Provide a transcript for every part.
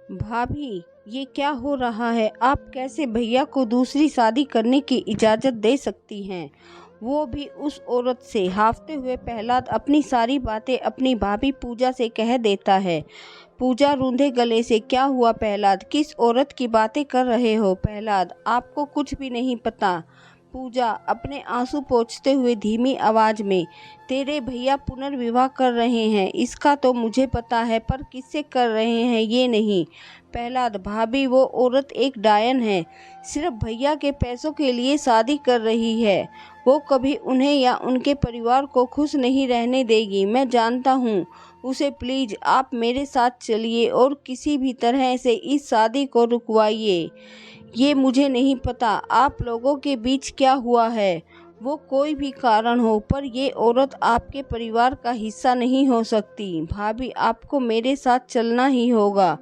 भाभी, ये क्या हो रहा है? आप कैसे भैया को दूसरी शादी करने की इजाज़त दे सकती हैं? वो भी उस औरत से। हांफते हुए प्रहलाद अपनी सारी बातें अपनी भाभी पूजा से कह देता है। पूजा रूंधे गले से, क्या हुआ प्रहलाद? किस औरत की बातें कर रहे हो प्रहलाद? आपको कुछ भी नहीं पता। पूजा अपने आंसू पोंछते हुए धीमी आवाज में, तेरे भैया पुनर्विवाह कर रहे हैं, इसका तो मुझे पता है, पर किससे कर रहे हैं ये नहीं। प्रहलाद, भाभी वो औरत एक डायन है, सिर्फ भैया के पैसों के लिए शादी कर रही है। वो कभी उन्हें या उनके परिवार को खुश नहीं रहने देगी, मैं जानता हूँ उसे। प्लीज आप मेरे साथ चलिए और किसी भी तरह से इस शादी को रुकवाइए। ये मुझे नहीं पता आप लोगों के बीच क्या हुआ है, वो कोई भी कारण हो, पर ये औरत आपके परिवार का हिस्सा नहीं हो सकती। भाभी, आपको मेरे साथ चलना ही होगा।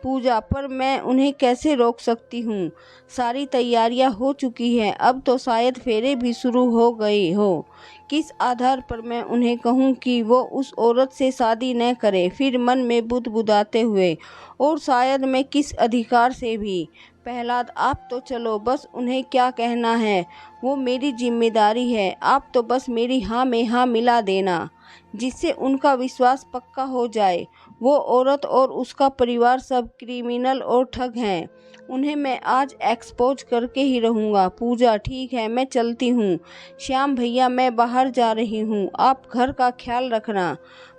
पूजा, पर मैं उन्हें कैसे रोक सकती हूँ? सारी तैयारियां हो चुकी हैं, अब तो शायद फेरे भी शुरू हो गए हो। किस आधार पर मैं उन्हें कहूँ कि वो उस औरत से शादी न करे? फिर मन में बुदबुदाते हुए, और शायद मैं किस अधिकार से भी। प्रहलाद, आप तो चलो, बस उन्हें क्या कहना है वो मेरी जिम्मेदारी है। आप तो बस मेरी हाँ में हाँ मिला देना, जिससे उनका विश्वास पक्का हो जाए। वो औरत और उसका परिवार सब क्रिमिनल और ठग हैं, उन्हें मैं आज एक्सपोज करके ही रहूँगा। पूजा, ठीक है, मैं चलती हूँ। श्याम भैया, मैं बाहर जा रही हूँ, आप घर का ख्याल रखना।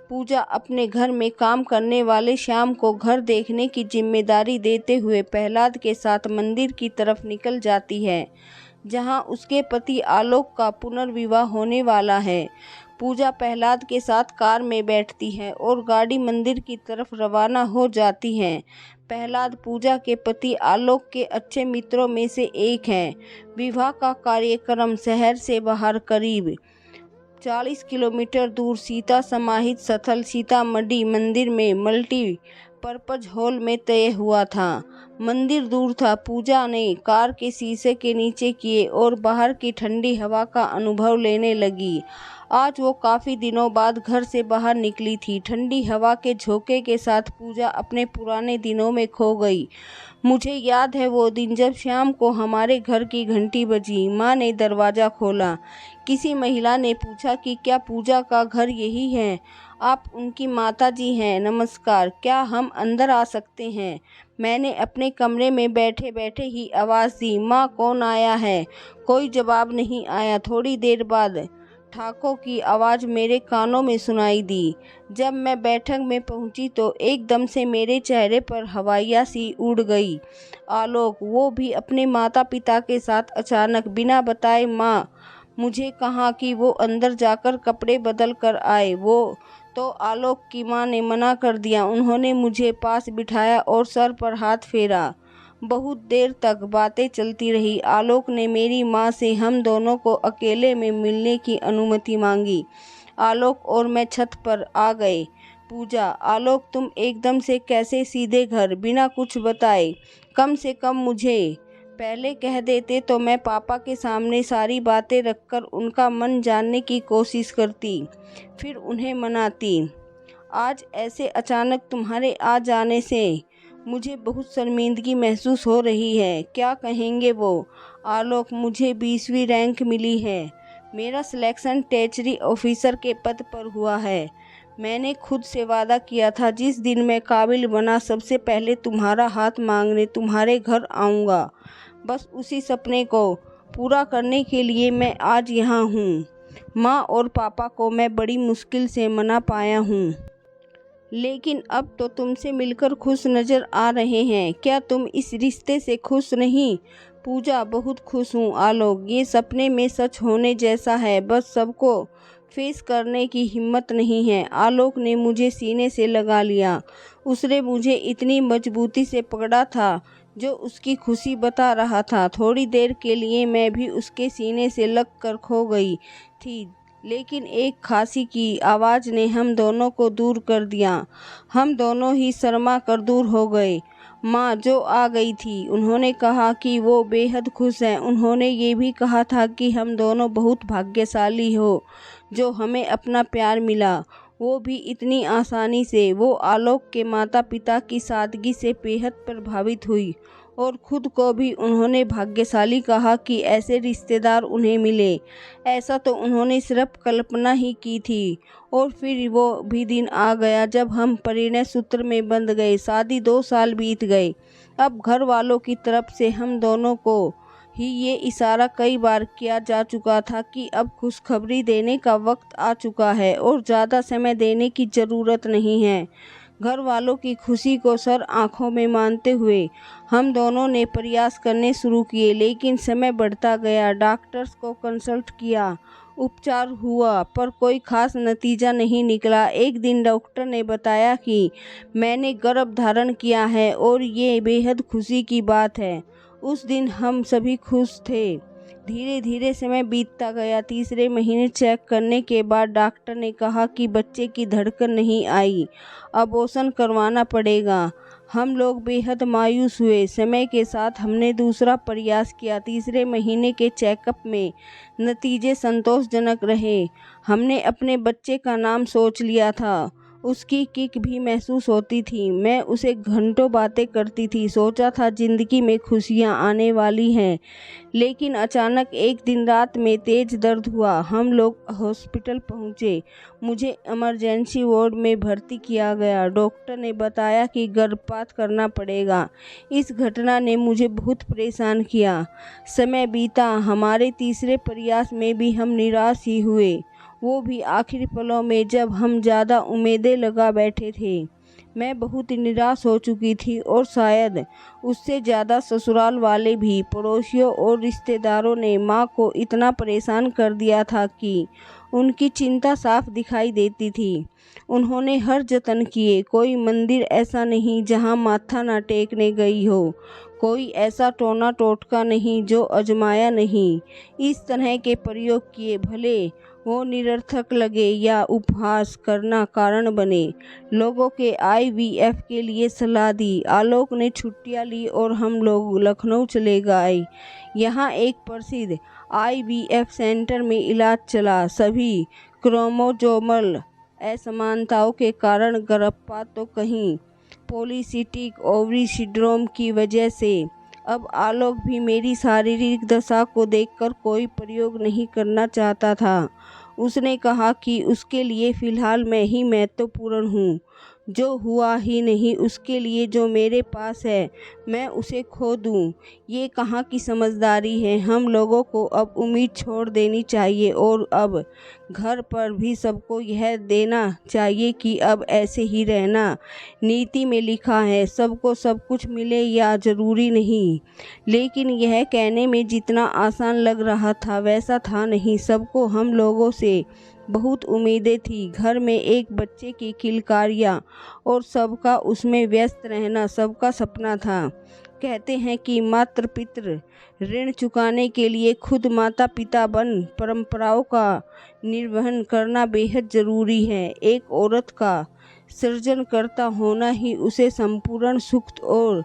पूजा अपने घर में काम करने वाले श्याम को घर देखने की जिम्मेदारी देते हुए प्रहलाद के साथ मंदिर की तरफ निकल जाती है, जहां उसके पति आलोक का पुनर्विवाह होने वाला है। पूजा प्रहलाद के साथ कार में बैठती है और गाड़ी मंदिर की तरफ रवाना हो जाती है। प्रहलाद पूजा के पति आलोक के अच्छे मित्रों में से एक हैं। विवाह का कार्यक्रम शहर से बाहर करीब 40 किलोमीटर दूर सीता समाहित स्थल सीतामढ़ी मंदिर में मल्टीपर्पज हॉल में तय हुआ था। मंदिर दूर था। पूजा ने कार के शीशे के नीचे किए और बाहर की ठंडी हवा का अनुभव लेने लगी। आज वो काफ़ी दिनों बाद घर से बाहर निकली थी। ठंडी हवा के झोंके के साथ पूजा अपने पुराने दिनों में खो गई। मुझे याद है वो दिन जब शाम को हमारे घर की घंटी बजी। माँ ने दरवाज़ा खोला। किसी महिला ने पूछा कि क्या पूजा का घर यही है? आप उनकी माताजी हैं? नमस्कार, क्या हम अंदर आ सकते हैं? मैंने अपने कमरे में बैठे बैठे ही आवाज़ दी। माँ, कौन आया है? कोई जवाब नहीं आया। थोड़ी देर बाद ठाकों की आवाज़ मेरे कानों में सुनाई दी। जब मैं बैठक में पहुंची तो एकदम से मेरे चेहरे पर हवाइयाँ सी उड़ गई। आलोक, वो भी अपने माता पिता के साथ अचानक, बिना बताए। माँ मुझे कहा कि वो अंदर जाकर कपड़े बदल कर आए। वो तो आलोक की माँ ने मना कर दिया। उन्होंने मुझे पास बिठाया और सर पर हाथ फेरा। बहुत देर तक बातें चलती रही। आलोक ने मेरी माँ से हम दोनों को अकेले में मिलने की अनुमति मांगी। आलोक और मैं छत पर आ गए। पूजा, आलोक, तुम एकदम से कैसे सीधे घर, बिना कुछ बताए? कम से कम मुझे पहले कह देते तो मैं पापा के सामने सारी बातें रखकर उनका मन जानने की कोशिश करती, फिर उन्हें मनाती। आज ऐसे अचानक तुम्हारे आ जाने से मुझे बहुत शर्मिंदगी महसूस हो रही है। क्या कहेंगे वो? आलोक, मुझे 20वीं रैंक मिली है। मेरा सिलेक्शन टेचरी ऑफिसर के पद पर हुआ है। मैंने खुद से वादा किया था जिस दिन मैं काबिल बना सबसे पहले तुम्हारा हाथ मांगने तुम्हारे घर आऊँगा। बस उसी सपने को पूरा करने के लिए मैं आज यहाँ हूँ। माँ और पापा को मैं बड़ी मुश्किल से मना पाया हूँ, लेकिन अब तो तुमसे मिलकर खुश नज़र आ रहे हैं। क्या तुम इस रिश्ते से खुश नहीं? पूजा, बहुत खुश हूँ आलोक, ये सपने में सच होने जैसा है, बस सबको फेस करने की हिम्मत नहीं है। आलोक ने मुझे सीने से लगा लिया। उसने मुझे इतनी मजबूती से पकड़ा था जो उसकी खुशी बता रहा था। थोड़ी देर के लिए मैं भी उसके सीने से लग कर खो गई थी, लेकिन एक खांसी की आवाज़ ने हम दोनों को दूर कर दिया। हम दोनों ही शर्मा कर दूर हो गए। माँ जो आ गई थी, उन्होंने कहा कि वो बेहद खुश हैं। उन्होंने ये भी कहा था कि हम दोनों बहुत भाग्यशाली हो जो हमें अपना प्यार मिला। वो भी इतनी आसानी से। वो आलोक के माता पिता की सादगी से बेहद प्रभावित हुई और खुद को भी उन्होंने भाग्यशाली कहा कि ऐसे रिश्तेदार उन्हें मिले। ऐसा तो उन्होंने सिर्फ कल्पना ही की थी। और फिर वो भी दिन आ गया जब हम परिणय सूत्र में बंध गए। शादी 2 साल बीत गए। अब घर वालों की तरफ से हम दोनों को ही ये इशारा कई बार किया जा चुका था कि अब खुशखबरी देने का वक्त आ चुका है और ज़्यादा समय देने की ज़रूरत नहीं है। घर वालों की खुशी को सर आंखों में मानते हुए हम दोनों ने प्रयास करने शुरू किए, लेकिन समय बढ़ता गया। डॉक्टर्स को कंसल्ट किया, उपचार हुआ, पर कोई खास नतीजा नहीं निकला। एक दिन डॉक्टर ने बताया कि मैंने गर्भ धारण किया है और ये बेहद खुशी की बात है। उस दिन हम सभी खुश थे। धीरे धीरे समय बीतता गया। तीसरे महीने चेक करने के बाद डॉक्टर ने कहा कि बच्चे की धड़कन नहीं आई, अबॉर्शन करवाना पड़ेगा। हम लोग बेहद मायूस हुए। समय के साथ हमने दूसरा प्रयास किया। तीसरे महीने के चेकअप में नतीजे संतोषजनक रहे। हमने अपने बच्चे का नाम सोच लिया था। उसकी किक भी महसूस होती थी। मैं उसे घंटों बातें करती थी। सोचा था जिंदगी में खुशियां आने वाली हैं। लेकिन अचानक एक दिन रात में तेज दर्द हुआ। हम लोग हॉस्पिटल पहुंचे। मुझे इमरजेंसी वार्ड में भर्ती किया गया। डॉक्टर ने बताया कि गर्भपात करना पड़ेगा। इस घटना ने मुझे बहुत परेशान किया। समय बीता। हमारे तीसरे प्रयास में भी हम निराश ही हुए, वो भी आखिरी पलों में जब हम ज़्यादा उम्मीदें लगा बैठे थे। मैं बहुत निराश हो चुकी थी और शायद उससे ज़्यादा ससुराल वाले भी। पड़ोसियों और रिश्तेदारों ने माँ को इतना परेशान कर दिया था कि उनकी चिंता साफ दिखाई देती थी। उन्होंने हर जतन किए। कोई मंदिर ऐसा नहीं जहाँ माथा ना टेकने गई हो, कोई ऐसा टोना टोटका नहीं जो आजमाया नहीं। इस तरह के प्रयोग किए, भले वो निरर्थक लगे या उपहास करना कारण बने। लोगों के IVF के लिए सलाह दी। आलोक ने छुट्टियां ली और हम लोग लखनऊ चले गए। यहाँ एक प्रसिद्ध IVF सेंटर में इलाज चला। सभी क्रोमोसोमल असमानताओं के कारण गर्भपात तो कहीं पॉलीसिस्टिक ओवरी सिंड्रोम की वजह से। अब आलोक भी मेरी शारीरिक दशा को देखकर कोई प्रयोग नहीं करना चाहता था। उसने कहा कि उसके लिए फ़िलहाल मैं ही महत्वपूर्ण हूँ। जो हुआ ही नहीं, उसके लिए जो मेरे पास है मैं उसे खो दूँ। ये कहाँ की समझदारी है। हम लोगों को अब उम्मीद छोड़ देनी चाहिए और अब घर पर भी सबको यह देना चाहिए कि अब ऐसे ही रहना। नीति में लिखा है सबको सब कुछ मिले या ज़रूरी नहीं। लेकिन यह कहने में जितना आसान लग रहा था वैसा था नहीं। सबको हम लोगों से बहुत उम्मीदें थी। घर में एक बच्चे की किलकारियाँ और सबका उसमें व्यस्त रहना सबका सपना था। कहते हैं कि मात्र पितृ ऋण चुकाने के लिए खुद माता पिता बन परंपराओं का निर्वहन करना बेहद ज़रूरी है। एक औरत का सृजनकर्ता होना ही उसे संपूर्ण सुख और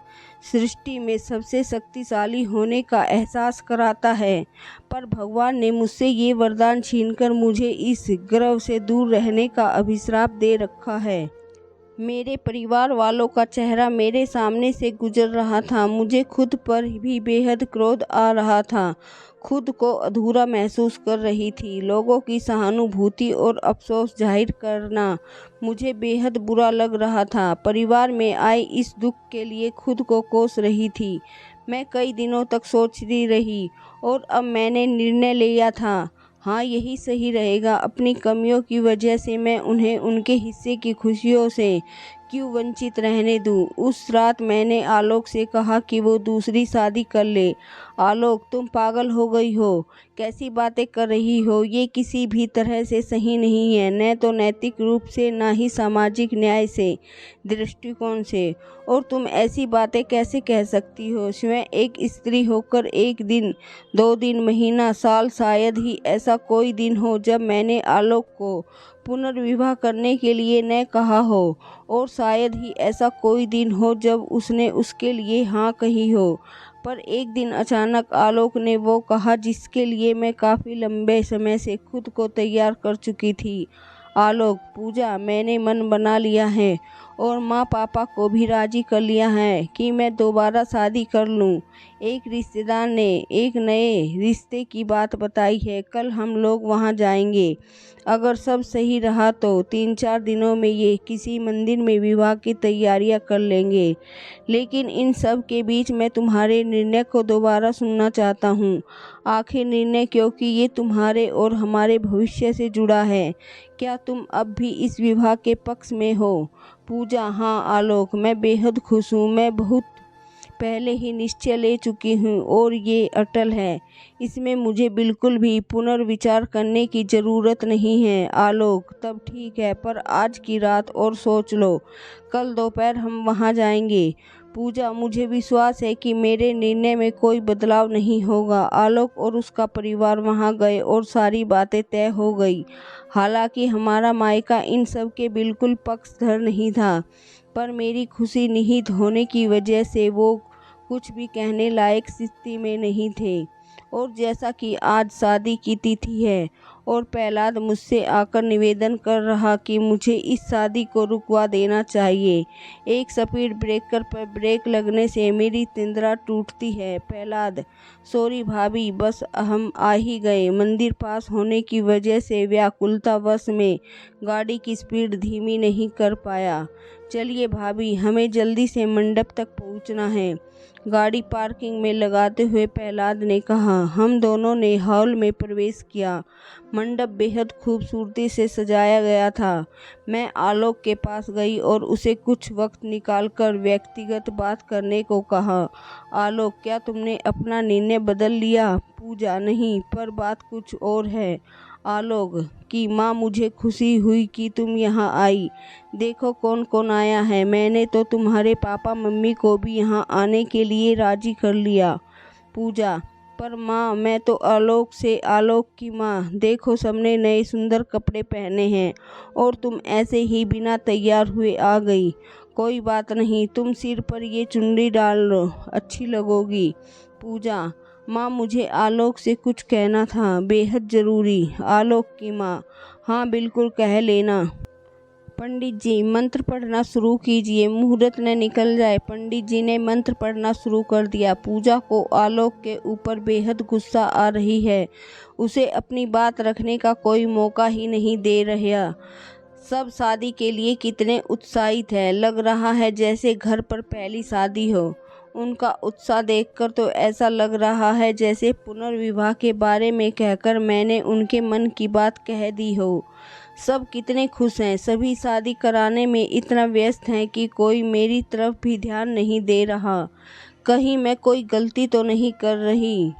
सृष्टि में सबसे शक्तिशाली होने का एहसास कराता है। पर भगवान ने मुझसे ये वरदान छीनकर मुझे इस गर्व से दूर रहने का अभिशाप दे रखा है। मेरे परिवार वालों का चेहरा मेरे सामने से गुजर रहा था। मुझे खुद पर भी बेहद क्रोध आ रहा था। खुद को अधूरा महसूस कर रही थी। लोगों की सहानुभूति और अफसोस जाहिर करना मुझे बेहद बुरा लग रहा था। परिवार में आए इस दुख के लिए खुद को कोस रही थी। मैं कई दिनों तक सोचती रही और अब मैंने निर्णय लिया था, हाँ यही सही रहेगा। अपनी कमियों की वजह से मैं उन्हें उनके हिस्से की खुशियों से क्यों वंचित रहने दूं। उस रात मैंने आलोक से कहा कि वो दूसरी शादी कर ले। आलोक, तुम पागल हो गई हो, कैसी बातें कर रही हो। ये किसी भी तरह से सही नहीं है, न तो नैतिक रूप से न ही सामाजिक न्याय से दृष्टिकोण से। और तुम ऐसी बातें कैसे कह सकती हो। स्वयं एक स्त्री होकर एक दिन, 2 दिन, महीना, साल, शायद ही ऐसा कोई दिन हो जब मैंने आलोक को पुनर्विवाह करने के लिए न कहा हो, और शायद ही ऐसा कोई दिन हो जब उसने उसके लिए हाँ कही हो। पर एक दिन अचानक आलोक ने वो कहा जिसके लिए मैं काफ़ी लंबे समय से खुद को तैयार कर चुकी थी। आलोक, पूजा, मैंने मन बना लिया है और माँ पापा को भी राजी कर लिया है कि मैं दोबारा शादी कर लूँ। एक रिश्तेदार ने एक नए रिश्ते की बात बताई है, कल हम लोग वहाँ जाएंगे। अगर सब सही रहा तो 3-4 दिनों में ये किसी मंदिर में विवाह की तैयारियां कर लेंगे। लेकिन इन सब के बीच मैं तुम्हारे निर्णय को दोबारा सुनना चाहता हूँ। आखिर निर्णय, क्योंकि ये तुम्हारे और हमारे भविष्य से जुड़ा है। क्या तुम अब भी इस विवाह के पक्ष में हो? पूजा, हाँ आलोक, मैं बेहद खुश हूँ। मैं बहुत पहले ही निश्चय ले चुकी हूँ और ये अटल है। इसमें मुझे बिल्कुल भी पुनर्विचार करने की ज़रूरत नहीं है। आलोक, तब ठीक है, पर आज की रात और सोच लो, कल दोपहर हम वहाँ जाएंगे। पूजा, मुझे विश्वास है कि मेरे निर्णय में कोई बदलाव नहीं होगा। आलोक और उसका परिवार वहाँ गए और सारी बातें तय हो गई। हालांकि हमारा मायका इन सब के बिल्कुल पक्षधर नहीं था, पर मेरी खुशी निहित होने की वजह से वो कुछ भी कहने लायक स्थिति में नहीं थे। और जैसा कि आज शादी की तिथि है और प्रहलाद मुझसे आकर निवेदन कर रहा कि मुझे इस शादी को रुकवा देना चाहिए। एक स्पीड ब्रेकर पर ब्रेक लगने से मेरी तंद्रा टूटती है। प्रहलाद, सॉरी भाभी, बस हम आ ही गए। मंदिर पास होने की वजह से व्याकुलतावश में गाड़ी की स्पीड धीमी नहीं कर पाया। चलिए भाभी, हमें जल्दी से मंडप तक पहुंचना है। गाड़ी पार्किंग में लगाते हुए प्रहलाद ने कहा। हम दोनों ने हॉल में प्रवेश किया। मंडप बेहद खूबसूरती से सजाया गया था। मैं आलोक के पास गई और उसे कुछ वक्त निकालकर व्यक्तिगत बात करने को कहा। आलोक, क्या तुमने अपना निर्णय बदल लिया? पूजा, नहीं, पर बात कुछ और है। आलोक की माँ, मुझे खुशी हुई कि तुम यहाँ आई। देखो कौन कौन आया है। मैंने तो तुम्हारे पापा मम्मी को भी यहाँ आने के लिए राजी कर लिया। पूजा, पर माँ, मैं तो आलोक से आलोक की माँ। देखो सबने नए सुंदर कपड़े पहने हैं और तुम ऐसे ही बिना तैयार हुए आ गई। कोई बात नहीं, तुम सिर पर ये चुन्नी डाल लो, अच्छी लगोगी। पूजा, माँ, मुझे आलोक से कुछ कहना था, बेहद ज़रूरी। आलोक की माँ, हाँ बिल्कुल, कह लेना। पंडित जी, मंत्र पढ़ना शुरू कीजिए, मुहूर्त न निकल जाए। पंडित जी ने मंत्र पढ़ना शुरू कर दिया। पूजा को आलोक के ऊपर बेहद गुस्सा आ रही है। उसे अपनी बात रखने का कोई मौका ही नहीं दे रहा। सब शादी के लिए कितने उत्साहित हैं। लग रहा है जैसे घर पर पहली शादी हो। उनका उत्साह देखकर तो ऐसा लग रहा है जैसे पुनर्विवाह के बारे में कहकर मैंने उनके मन की बात कह दी हो। सब कितने खुश हैं। सभी शादी कराने में इतना व्यस्त हैं कि कोई मेरी तरफ भी ध्यान नहीं दे रहा। कहीं मैं कोई गलती तो नहीं कर रही?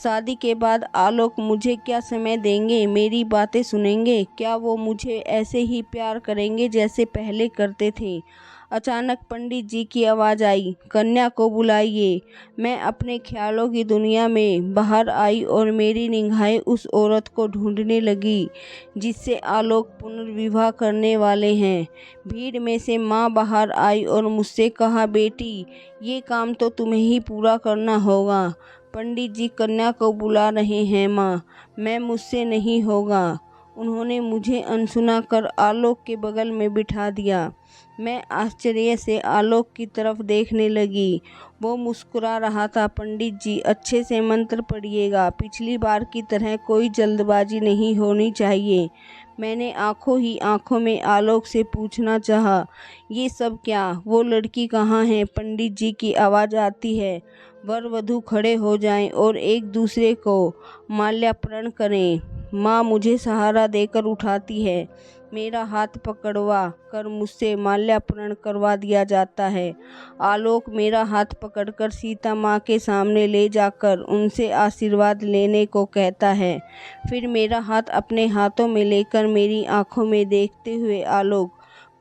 शादी के बाद आलोक मुझे क्या समय देंगे? मेरी बातें सुनेंगे? क्या वो मुझे ऐसे ही प्यार करेंगे जैसे पहले करते थे? अचानक पंडित जी की आवाज़ आई, कन्या को बुलाइए। मैं अपने ख्यालों की दुनिया में बाहर आई और मेरी निगाहें उस औरत को ढूंढने लगी जिससे आलोक पुनर्विवाह करने वाले हैं। भीड़ में से माँ बाहर आई और मुझसे कहा, बेटी, ये काम तो तुम्हें ही पूरा करना होगा। पंडित जी कन्या को बुला रहे हैं माँ, मैं मुझसे नहीं होगा। उन्होंने मुझे अनसुना कर आलोक के बगल में बिठा दिया। मैं आश्चर्य से आलोक की तरफ देखने लगी। वो मुस्कुरा रहा था। पंडित जी, अच्छे से मंत्र पढ़िएगा। पिछली बार की तरह कोई जल्दबाजी नहीं होनी चाहिए। मैंने आंखों ही आंखों में आलोक से पूछना चाहा, ये सब क्या? वो लड़की कहाँ है? पंडित जी की आवाज़ आती है। वर वधू खड़े हो जाएं और एक दूसरे को माल्यार्पण करें। माँ मुझे सहारा देकर उठाती है। मेरा हाथ पकड़वा कर मुझसे माल्यार्पण करवा दिया जाता है। आलोक मेरा हाथ पकड़कर सीता माँ के सामने ले जाकर उनसे आशीर्वाद लेने को कहता है। फिर मेरा हाथ अपने हाथों में लेकर मेरी आंखों में देखते हुए आलोक,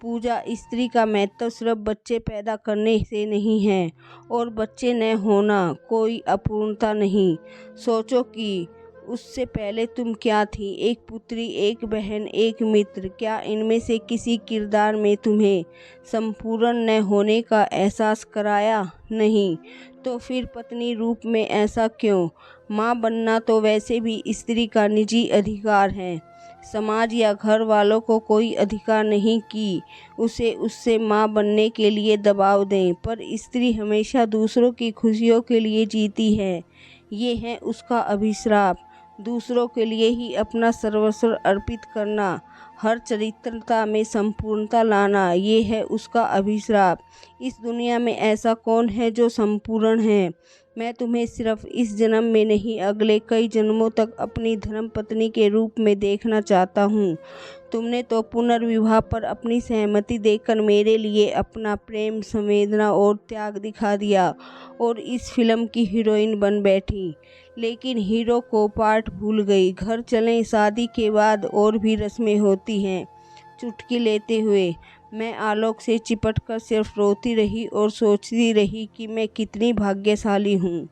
पूजा, स्त्री का महत्व सिर्फ बच्चे पैदा करने से नहीं है और बच्चे न होना कोई अपूर्णता नहीं। सोचो कि उससे पहले तुम क्या थी? एक पुत्री, एक बहन, एक मित्र। क्या इनमें से किसी किरदार में तुम्हें संपूर्ण न होने का एहसास कराया? नहीं। तो फिर पत्नी रूप में ऐसा क्यों? माँ बनना तो वैसे भी स्त्री का निजी अधिकार है। समाज या घर वालों को कोई अधिकार नहीं कि उसे उससे माँ बनने के लिए दबाव दें, पर स्त्री हमेशा दूसरों की खुशियों के लिए जीती है। ये है उसका अभिशाप। दूसरों के लिए ही अपना सर्वस्व अर्पित करना, हर चरित्रता में संपूर्णता लाना, ये है उसका अभिशाप। इस दुनिया में ऐसा कौन है जो संपूर्ण है? मैं तुम्हें सिर्फ इस जन्म में नहीं, अगले कई जन्मों तक अपनी धर्मपत्नी के रूप में देखना चाहता हूँ। तुमने तो पुनर्विवाह पर अपनी सहमति देकर मेरे लिए अपना प्रेम, संवेदना और त्याग दिखा दिया और इस फिल्म की हीरोइन बन बैठी। लेकिन हीरो को पार्ट भूल गई। घर चलें, शादी के बाद और भी रस्में होती हैं। चुटकी लेते हुए मैं आलोक से चिपटकर सिर्फ रोती रही और सोचती रही कि मैं कितनी भाग्यशाली हूँ।